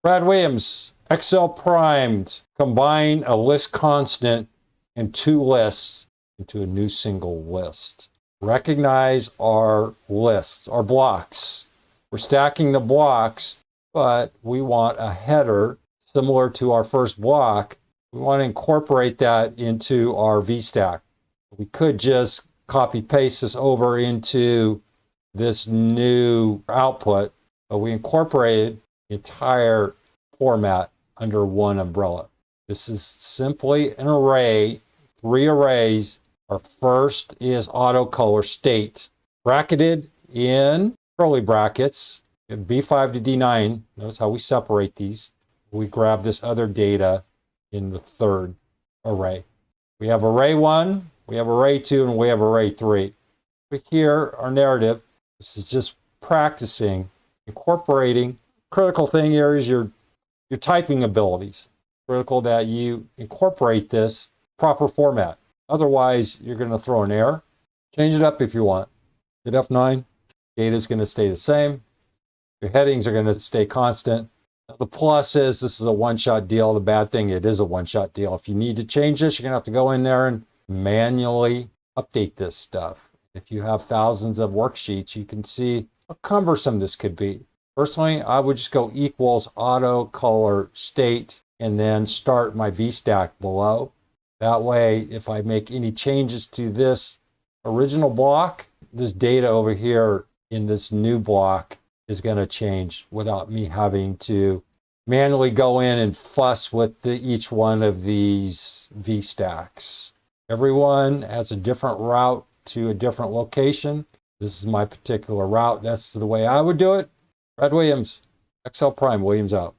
Brad Williams, Excel primed. Combine a list constant and two lists into a new single list. Recognize our lists, our blocks. We're stacking the blocks, but we want a header similar to our first block. We want to incorporate that into our VStack. We could just copy paste this over into this new output, but we incorporated the entire format under one umbrella. This is simply an array, 3 arrays. Our first is auto color state, bracketed in curly brackets, B5 to D9. Notice how we separate these. We grab this other data in the third array. We have array 1, we have array 2, and we have array 3. But here, our narrative, this is just practicing, incorporating. Critical thing here is your typing abilities. Critical that you incorporate this proper format. Otherwise, you're going to throw an error. Change it up if you want. Hit F9. Data is going to stay the same. Your headings are going to stay constant. The plus is this is a one-shot deal. The bad thing, it is a one-shot deal. If you need to change this, you're going to have to go in there and manually update this stuff. If you have thousands of worksheets, you can see how cumbersome this could be. Personally, I would just go equals auto color state and then start my VStack below. That way, if I make any changes to this original block, this data over here in this new block is going to change without me having to manually go in and fuss with each one of these VStacks. Everyone has a different route to a different location. This is my particular route. That's the way I would do it. Brad Williams, Excel Prime, Williams out.